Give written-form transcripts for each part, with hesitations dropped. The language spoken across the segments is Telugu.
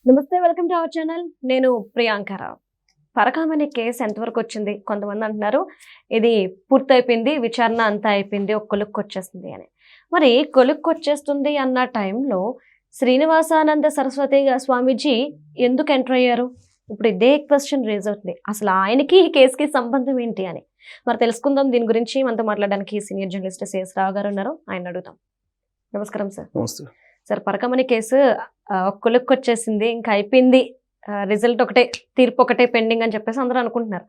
నమస్తే, వెల్కమ్ టు అవర్ ఛానల్. నేను ప్రియాంకరావు. పరకామణి కేసు ఎంతవరకు వచ్చింది? కొంతమంది అంటున్నారు ఇది పూర్తయిపోయింది, విచారణ అంతా అయిపోయింది, ఒక కొలుక్కి వచ్చేస్తుంది అని. మరి కొలుక్కి వచ్చేస్తుంది అన్న టైంలో శ్రీనివాసానంద సరస్వతి స్వామీజీ ఎందుకు ఎంటర్ అయ్యారు? ఇప్పుడు ఇదే క్వశ్చన్ రేజ్ అవుతుంది. అసలు ఆయనకి ఈ కేసుకి సంబంధం ఏంటి అని మరి తెలుసుకుందాం. దీని గురించి మనతో మాట్లాడడానికి సీనియర్ జర్నలిస్ట్ సిఎస్ రావు గారు ఉన్నారు, ఆయన అడుగుతాం. నమస్కారం సార్. నమస్తే సార్, పరకామణి కేసు ఒక కొలుక్కి వచ్చేసింది, ఇంకా అయిపోయింది, రిజల్ట్ ఒకటే, తీర్పు ఒకటే పెండింగ్ అని చెప్పేసి అందరూ అనుకుంటున్నారు.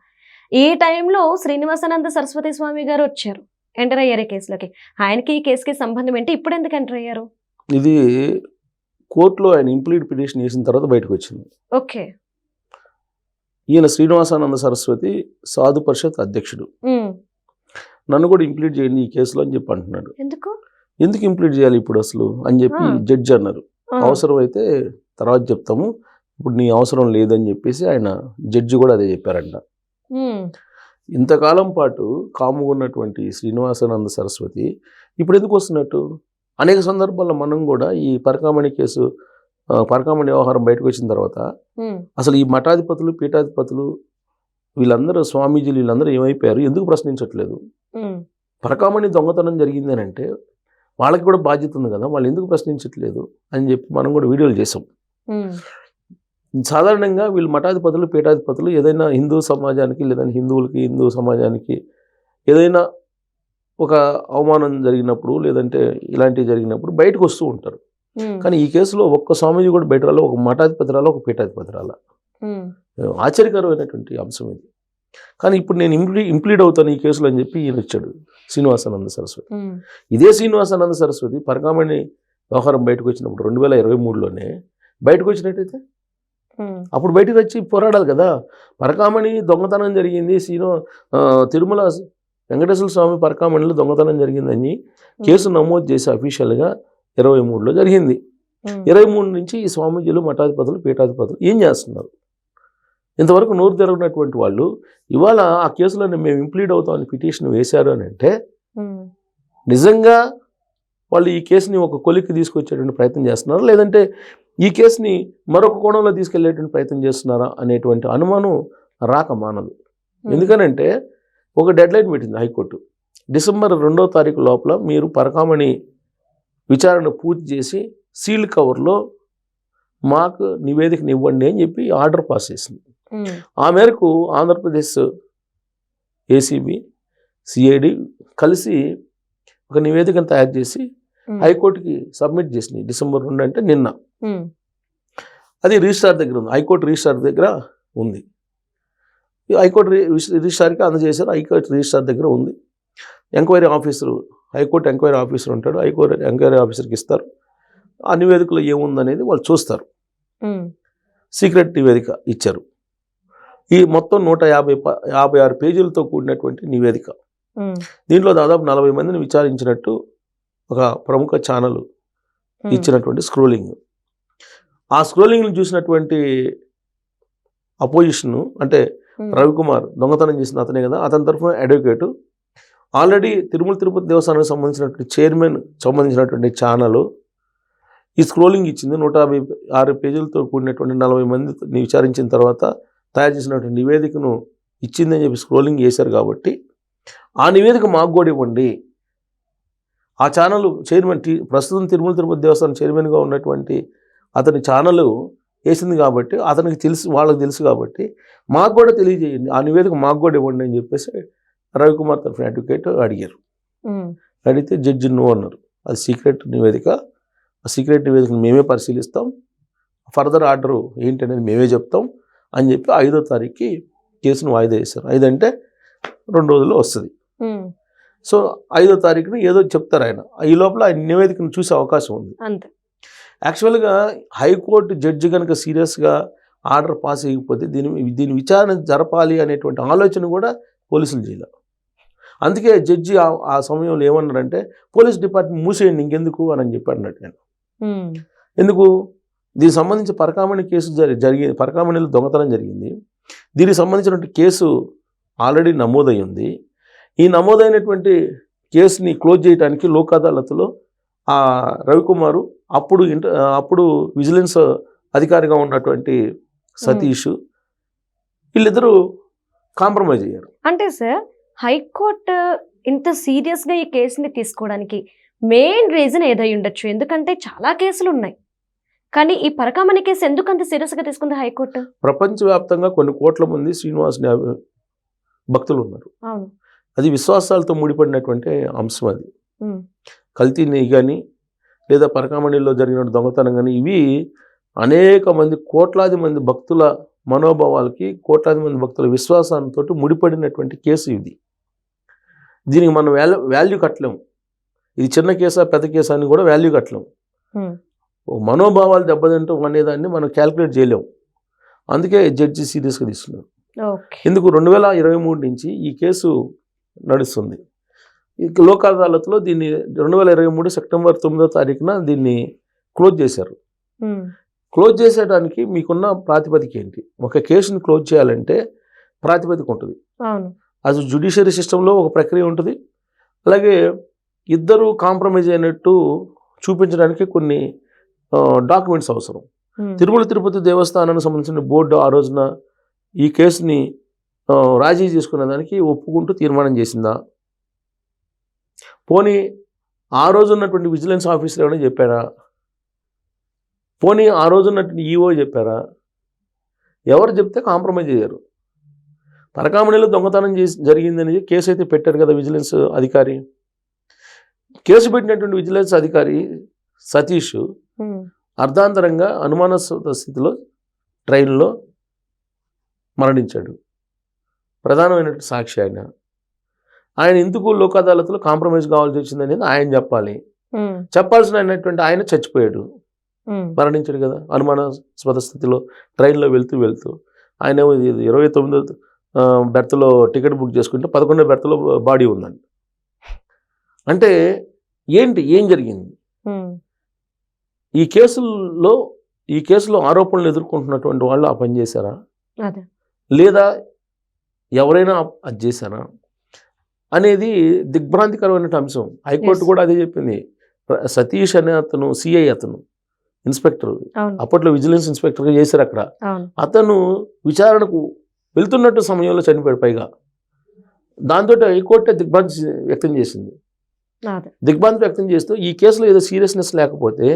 ఈ టైంలో శ్రీనివాసానంద సరస్వతి స్వామి గారు వచ్చారు, ఎంటర్ అయ్యారు ఈ కేసులోకి. ఆయనకి ఈ కేసుకి సంబంధం ఏంటి? ఇప్పుడు ఎందుకు ఎంటర్ అయ్యారు? ఇది కోర్టులో ఆయన ఇంప్లీడ్ పిటిషన్ వేసిన తర్వాత బయటకు వచ్చింది. ఓకే. ఈయన శ్రీనివాసానంద సరస్వతి సాధు పరిషత్ అధ్యక్షుడు. నన్ను కూడా ఇంప్లీడ్ చేయండి ఈ కేసులో అని చెప్పి అంటున్నాడు. ఎందుకు ఇంప్లీడ్ చేయాలి ఇప్పుడు అసలు అని చెప్పి జడ్జి అన్నారు. అవసరం అయితే తర్వాత చెప్తాము, ఇప్పుడు నీ అవసరం లేదని చెప్పేసి ఆయన జడ్జి కూడా అదే చెప్పారంట. ఇంతకాలం పాటు కాముగా ఉన్నటువంటి శ్రీనివాసానంద సరస్వతి ఇప్పుడు ఎందుకు వస్తున్నట్టు? అనేక సందర్భాల్లో మనం కూడా ఈ పరకామణి కేసు, పరకామణి వ్యవహారం బయటకు వచ్చిన తర్వాత అసలు ఈ మఠాధిపతులు, పీఠాధిపతులు, వీళ్ళందరూ స్వామీజీలు, వీళ్ళందరూ ఏమైపోయారు, ఎందుకు ప్రశ్నించట్లేదు? పరకామణి దొంగతనం జరిగింది అని అంటే వాళ్ళకి కూడా బాధ్యత ఉంది కదా, వాళ్ళు ఎందుకు ప్రశ్నించట్లేదు అని చెప్పి మనం కూడా వీడియోలు చేసాం. సాధారణంగా వీళ్ళు మఠాధిపతులు, పీఠాధిపతులు ఏదైనా హిందూ సమాజానికి, లేదంటే హిందువులకి, హిందూ సమాజానికి ఏదైనా ఒక అవమానం జరిగినప్పుడు, లేదంటే ఇలాంటివి జరిగినప్పుడు బయటకు వస్తూ ఉంటారు. కానీ ఈ కేసులో ఒక్క స్వామీజీ కూడా బయట రాలో, ఒక మఠాధిపతి రాలో, ఒక పీఠాధిపతి రాల. ఆశ్చర్యకరమైనటువంటి అంశం ఇది. కానీ ఇప్పుడు నేను ఇంప్లీడ్ అవుతాను ఈ కేసులో అని చెప్పి ఈయన వచ్చాడు, శ్రీనివాసానంద సరస్వతి. ఇదే శ్రీనివాసానంద సరస్వతి పరకామణి వ్యవహారం బయటకు వచ్చినప్పుడు 2023లోనే బయటకు వచ్చినట్టయితే అప్పుడు బయటకు వచ్చి పోరాడాలి కదా. పరకామణి దొంగతనం జరిగింది, తిరుమల వెంకటేశ్వర స్వామి పరకామణిలో దొంగతనం జరిగిందని కేసు నమోదు చేసి అఫీషియల్గా 23లో జరిగింది. 23 నుంచి ఈ స్వామీజీలు, మఠాధిపతులు, పీఠాధిపతులు ఏం చేస్తున్నారు? ఇంతవరకు నోరు తిరగనటువంటి వాళ్ళు ఇవాళ ఆ కేసులో మేము ఇంప్లీడ్ అవుతామని పిటిషన్ వేశారు అని అంటే నిజంగా వాళ్ళు ఈ కేసుని ఒక కొలిక్కి తీసుకొచ్చేటువంటి ప్రయత్నం చేస్తున్నారా, లేదంటే ఈ కేసుని మరొక కోణంలో తీసుకెళ్లేటువంటి ప్రయత్నం చేస్తున్నారా అనేటువంటి అనుమానం రాక మానదు. ఎందుకనంటే ఒక డెడ్లైన్ పెట్టింది హైకోర్టు. డిసెంబర్ 2వ తారీఖు లోపల మీరు పరకామణి విచారణ పూర్తి చేసి సీల్డ్ కవర్లో మాకు నివేదికను ఇవ్వండి అని చెప్పి ఆర్డర్ పాస్ చేసింది. ఆ మేరకు ఆంధ్రప్రదేశ్ ఏసీబీ, సిఐడి కలిసి ఒక నివేదికను తయారు చేసి హైకోర్టుకి సబ్మిట్ చేసింది. డిసెంబర్ 2 అంటే నిన్న. అది రిజిస్ట్రార్ దగ్గర ఉంది, హైకోర్టు రిజిస్ట్రార్ దగ్గర ఉంది. హైకోర్టు రిజిస్ట్రార్కి అందజేశారు, హైకోర్టు రిజిస్ట్రార్ దగ్గర ఉంది. Enquiry officer, high court enquiry officer ఉంటాడు, హైకోర్టు ఎంక్వైరీ ఆఫీసర్కి ఇస్తారు. ఆ నివేదికలో ఏముందనేది వాళ్ళు చూస్తారు. సీక్రెట్ నివేదిక ఇచ్చారు. ఈ మొత్తం 156 పేజీలతో కూడినటువంటి నివేదిక. దీంట్లో దాదాపు 40 మందిని విచారించినట్టు ఒక ప్రముఖ ఛానల్ ఇచ్చినటువంటి స్క్రోలింగ్. ఆ స్క్రోలింగ్ని చూసినటువంటి అపోజిషను, అంటే రవికుమార్ దొంగతనం చేసిన అతనే కదా, అతని తరఫున అడ్వకేటు ఆల్రెడీ తిరుమల తిరుపతి దేవస్థానానికి సంబంధించినటువంటి చైర్మన్ సంబంధించినటువంటి ఛానల్ ఈ స్క్రోలింగ్ ఇచ్చింది. 156 పేజీలతో కూడినటువంటి 40 మందిని విచారించిన తర్వాత తయారు చేసినటువంటి నివేదికను ఇచ్చిందని చెప్పి స్క్రోలింగ్ చేశారు. కాబట్టి ఆ నివేదిక మాకు కూడా ఇవ్వండి. ఆ ఛానల్ చైర్మన్, ప్రస్తుతం తిరుమల తిరుపతి దేవస్థానం చైర్మన్గా ఉన్నటువంటి అతని ఛానల్ వేసింది కాబట్టి అతనికి తెలుసు, వాళ్ళకి తెలుసు కాబట్టి మాకు కూడా తెలియజేయండి, ఆ నివేదిక మాకు కూడా ఇవ్వండి అని చెప్పేసి రవికుమార్ తరఫున అడ్వకేట్ అడిగారు. అడిగితే జడ్జి నో అన్నారు. అది సీక్రెట్ నివేదిక, ఆ సీక్రెట్ నివేదికను మేమే పరిశీలిస్తాం, ఫర్దర్ ఆర్డర్ ఏంటి అనేది మేమే చెప్తాం అని చెప్పి 5వ తారీఖుకి కేసును వాయిదా వేశారు. 5 అంటే 2 రోజుల్లో వస్తుంది. సో 5వ తారీఖున ఏదో చెప్తారు ఆయన. ఈ లోపల ఆయన నివేదికను చూసే అవకాశం ఉంది. యాక్చువల్గా హైకోర్టు జడ్జి కనుక సీరియస్గా ఆర్డర్ పాస్ చేయకపోతే దీని విచారణ జరపాలి అనేటువంటి ఆలోచన కూడా పోలీసులు చేయాలి. అందుకే జడ్జి ఆ సమయంలో ఏమన్నారంటే పోలీస్ డిపార్ట్మెంట్ మూసేయండి ఇంకెందుకు అని చెప్పి అన్నట్టు. నేను ఎందుకు, దీనికి సంబంధించి పరకామణి కేసు జరిగింది, పరకామణిలో దొంగతనం జరిగింది, దీనికి సంబంధించినటువంటి కేసు ఆల్రెడీ నమోదై ఉంది. ఈ నమోదైనటువంటి కేసుని క్లోజ్ చేయడానికి లోక్ అదాలత్లో రవికుమారు అప్పుడు విజిలెన్స్ అధికారిగా ఉన్నటువంటి సతీష్ వీళ్ళిద్దరూ కాంప్రమైజ్ అయ్యారు. అంటే సార్ హైకోర్టు ఇంత సీరియస్ గా ఈ కేసుని తీసుకోవడానికి మెయిన్ రీజన్ ఏదై ఉండొచ్చు? ఎందుకంటే చాలా కేసులు ఉన్నాయి, కానీ ఈ పరకామణి కేసు ఎందుకు అంత సీరియస్ గా తీసుకుంది హైకోర్టు? ప్రపంచవ్యాప్తంగా కొన్ని కోట్ల మంది శ్రీనివాసుని భక్తులు ఉన్నారు. అవును. అది విశ్వాసాలతో ముడిపడినటువంటి అంశం. అది ఉమ్, కల్తీ నెయ్యి కానీ లేదా పరకామణిలో జరిగిన దొంగతనం కానీ ఇవి అనేక మంది కోట్లాది మంది భక్తుల మనోభావాలకి, కోట్లాది మంది భక్తుల విశ్వాసంతో ముడిపడినటువంటి కేసు ఇది. దీనికి మనం వాల్యూ కట్టలేము. ఇది చిన్న కేసా పెద్ద కేసా అని కూడా వాల్యూ కట్టలేము. ఉమ్, మనోభావాలు దెబ్బతింటాం అనేదాన్ని మనం క్యాల్కులేట్ చేయలేము. అందుకే జడ్జి సీరియస్గా తీసుకున్నారు. ఓకే. ఎందుకు 2023 నుంచి ఈ కేసు నడుస్తుంది. ఈ లోక్ అదాలత్లో దీన్ని 2023 సెప్టెంబర్ 9వ తారీఖున దీన్ని క్లోజ్ చేశారు. ఉమ్, క్లోజ్ చేసేయడానికి మీకున్న ప్రాతిపదిక ఏంటి? ఒక కేసుని క్లోజ్ చేయాలంటే ప్రాతిపదిక ఉంటుంది. అవును. అది జ్యుడిషియరీ సిస్టంలో ఒక ప్రక్రియ ఉంటుంది. అలాగే ఇద్దరు కాంప్రమైజ్ అయినట్టు చూపించడానికి కొన్ని డాక్యుమెంట్స్ అవసరం. ఉమ్, తిరుమల తిరుపతి దేవస్థానానికి సంబంధించిన బోర్డు ఆ రోజున ఈ కేసుని రాజీ చేసుకునే దానికి ఒప్పుకుంటూ తీర్మానం చేసిందా? పోనీ ఆ రోజు ఉన్నటువంటి విజిలెన్స్ ఆఫీసర్ ఏమైనా చెప్పారా? పోనీ ఆ రోజు ఉన్నటువంటి ఈఓ చెప్పారా? ఎవరు చెప్తే కాంప్రమైజ్ అయ్యారు. పరకామణిలో దొంగతనం జరిగిందని కేసు అయితే పెట్టారు కదా విజిలెన్స్ అధికారి. కేసు పెట్టినటువంటి విజిలెన్స్ అధికారి సతీష్ ఉమ్, అర్ధాంతరంగా అనుమానాస్పద స్థితిలో ట్రైన్లో మరణించాడు. ప్రధానమైనటువంటి సాక్షి ఆయన ఎందుకు లోక్ అదాలత్లో కాంప్రమైజ్ కావాల్సి వచ్చింది అనేది ఆయన చెప్పాలి. ఉమ్, చెప్పాల్సినటువంటి ఆయన చచ్చిపోయాడు, ఉమ్, మరణించాడు కదా అనుమానాస్పద స్థితిలో ట్రైన్లో వెళ్తూ ఆయన 29వ బెర్త్లో టికెట్ బుక్ చేసుకుంటే 11వ బెర్త్లో బాడీ ఉందండి. అంటే ఏం జరిగింది? ఉమ్, ఈ కేసులో ఆరోపణలు ఎదుర్కొంటున్నటువంటి వాళ్ళు ఆ పని చేశారా, అదే. లేదా ఎవరైనా అది చేశారా అనేది దిగ్భ్రాంతికరమైన అంశం. High court Yes. కూడా అదే చెప్పింది. సతీష్ అనే అతను సిఐ, అతను ఇన్స్పెక్టర్, అవును. అప్పట్లో విజిలెన్స్ ఇన్స్పెక్టర్గా చేశారు అక్కడ. అవును. అతను విచారణకు వెళ్తున్నట్టు సమయంలో చనిపోయాడు. పైగా దాంతో హైకోర్టు దిగ్భ్రాంతి వ్యక్తం చేసింది. అదే. దిగ్భ్రాంతి వ్యక్తం చేస్తూ ఈ కేసులో ఏదో సీరియస్నెస్ లేకపోతే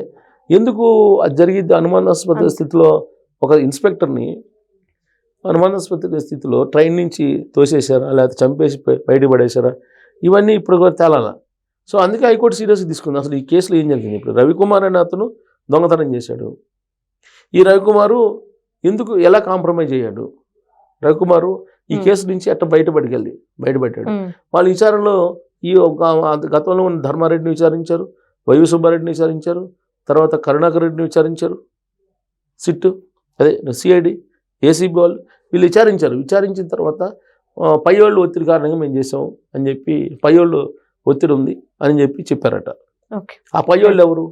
ఎందుకు అది జరిగిద్ది? అనుమానాస్పద స్థితిలో ఒక ఇన్స్పెక్టర్ని అనుమానాస్పద స్థితిలో ట్రైన్ నుంచి తోసేశారా, లేకపోతే చంపేసి బయట పడేశారా, ఇవన్నీ ఇప్పుడు కూడా తేలాలా. సో అందుకే హైకోర్టు సీరియస్గా తీసుకుంది. అసలు ఈ కేసులో ఏం జరిగింది? ఇప్పుడు రవికుమార్ అనే అతను దొంగతనం చేశాడు. ఈ రవికుమారు ఎలా కాంప్రమైజ్ అయ్యాడు? రవికుమారు ఈ కేసు నుంచి ఎట్లా బయటపడ్డాడు. ఉమ్, వాళ్ళ విచారణలో గతంలో ఉన్న ధర్మారెడ్డిని విచారించారు, వైవి సుబ్బారెడ్డిని విచారించారు, తర్వాత కరుణాకర్ రెడ్డిని విచారించారు, సిట్ అదే సిఐడి, ఏసీబీ వాళ్ళు వీళ్ళు విచారించిన తర్వాత పై వాళ్ళు ఒత్తిడి కారణంగా మేము చేసాం అని చెప్పి, పై వాళ్ళు ఒత్తిడి ఉంది అని చెప్పారట. ఓకే. ఆ పై వాళ్ళు ఎవరు?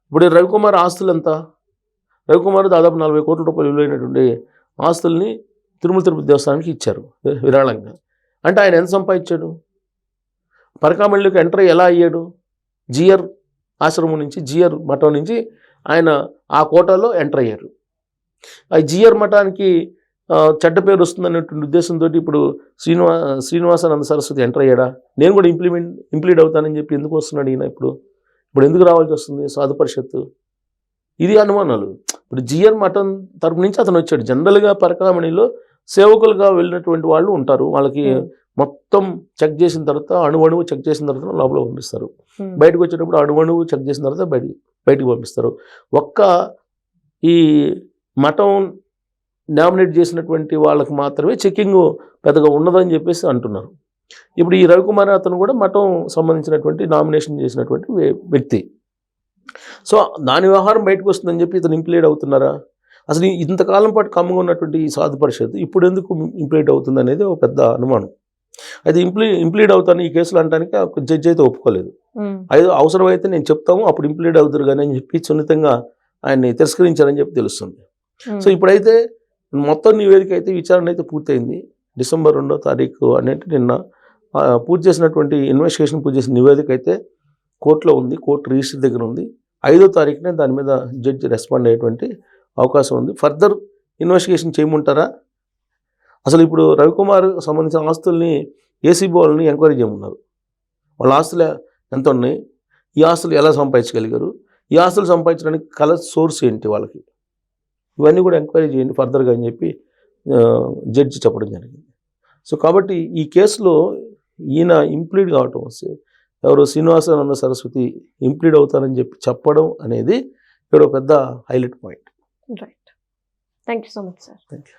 ఇప్పుడు రవికుమార్ ఆస్తులు ఎంత? రవికుమార్ దాదాపు 40 కోట్ల రూపాయలు విలువైనటువంటి ఆస్తుల్ని తిరుమల తిరుపతి దేవస్థానానికి ఇచ్చారు విరాళంగా. అంటే ఆయన ఎంత సంపాదించాడు? పరకామణిలోకి ఎంటర్ ఎలా అయ్యాడు? జిఆర్ ఆశ్రమం నుంచి, జిఆర్ మఠం నుంచి ఆయన ఆ కోటాలో ఎంటర్ అయ్యారు. ఆ జిఆర్ మఠానికి చెడ్డ పేరు వస్తుందనేటువంటి ఉద్దేశంతో ఇప్పుడు శ్రీనివాసానంద సరస్వతి ఎంటర్ అయ్యాడా? నేను కూడా ఇంప్లీడ్ అవుతానని చెప్పి ఎందుకు వస్తున్నాడు ఈయన? ఇప్పుడు ఎందుకు రావాల్సి వస్తుంది సాధు పరిషత్తు? ఇది అనుమానాలు. ఇప్పుడు జిఆర్ మఠం తరపు నుంచి అతను వచ్చాడు. జనరల్గా పరకామణిలో సేవకులుగా వెళ్ళినటువంటి వాళ్ళు ఉంటారు. వాళ్ళకి మొత్తం చెక్ చేసిన తర్వాత అణువణువు చెక్ చేసిన తర్వాత లోపల పంపిస్తారు. బయటకు వచ్చేటప్పుడు అణువణువు చెక్ చేసిన తర్వాత బయటికి పంపిస్తారు. ఒక్క ఈ మఠం నామినేట్ చేసినటువంటి వాళ్ళకి మాత్రమే చెక్కింగ్ పెద్దగా ఉన్నదని చెప్పేసి అంటున్నారు. ఇప్పుడు ఈ రవికుమార్ అతను కూడా మఠం సంబంధించినటువంటి నామినేషన్ చేసినటువంటి వ్యక్తి. సో దాని వ్యవహారం బయటకు వస్తుందని చెప్పి ఇతను ఇంప్లీడ్ అవుతున్నారా? అసలు ఇంతకాలం పాటు కమ్ముగా ఉన్నటువంటి ఈ సాధు పరిషత్ ఇప్పుడు ఎందుకు ఇంప్లీడ్ అవుతుంది అనేది ఒక పెద్ద అనుమానం. అయితే ఇంప్లీడ్ అవుతాను ఈ కేసులు అనడానికి జడ్జి అయితే ఒప్పుకోలేదు. అవసరమైతే నేను చెప్తాము అప్పుడు ఇంప్లీడ్ అవుతారు కానీ అని చెప్పి సున్నితంగా ఆయన్ని తిరస్కరించారని చెప్పి తెలుస్తుంది. సో ఇప్పుడైతే మొత్తం నివేదిక అయితే విచారణ అయితే పూర్తయింది. డిసెంబర్ 2వ తారీఖు అనేది నిన్న పూర్తి చేసినటువంటి ఇన్వెస్టిగేషన్ పూర్తి చేసిన నివేదిక అయితే కోర్టులో ఉంది, కోర్టు రిజిస్టర్ దగ్గర ఉంది. 5వ తారీఖునే దాని మీద జడ్జి రెస్పాండ్ అయ్యేటువంటి అవకాశం ఉంది. ఫర్దర్ ఇన్వెస్టిగేషన్ చేయమంటారా? అసలు ఇప్పుడు రవికుమార్ సంబంధించిన ఆస్తుల్ని ఏసీబీ వాళ్ళని ఎంక్వైరీ చేయమన్నారు. వాళ్ళ ఆస్తులు ఎంత ఉన్నాయి, ఈ ఆస్తులు ఎలా సంపాదించగలిగారు, ఈ ఆస్తులు సంపాదించడానికి సోర్స్ ఏంటి వాళ్ళకి, ఇవన్నీ కూడా ఎంక్వైరీ చేయండి ఫర్దర్గా అని చెప్పి జడ్జి చెప్పడం జరిగింది. సో కాబట్టి ఈ కేసులో ఈయన ఇంప్లీడ్ కావటం వస్తే ఎవరు శ్రీనివాసానంద సరస్వతి ఇంప్లీడ్ అవుతారని చెప్పి చెప్పడం అనేది ఇక్కడ పెద్ద highlight point. Right. Thank you so much sir. Thank you.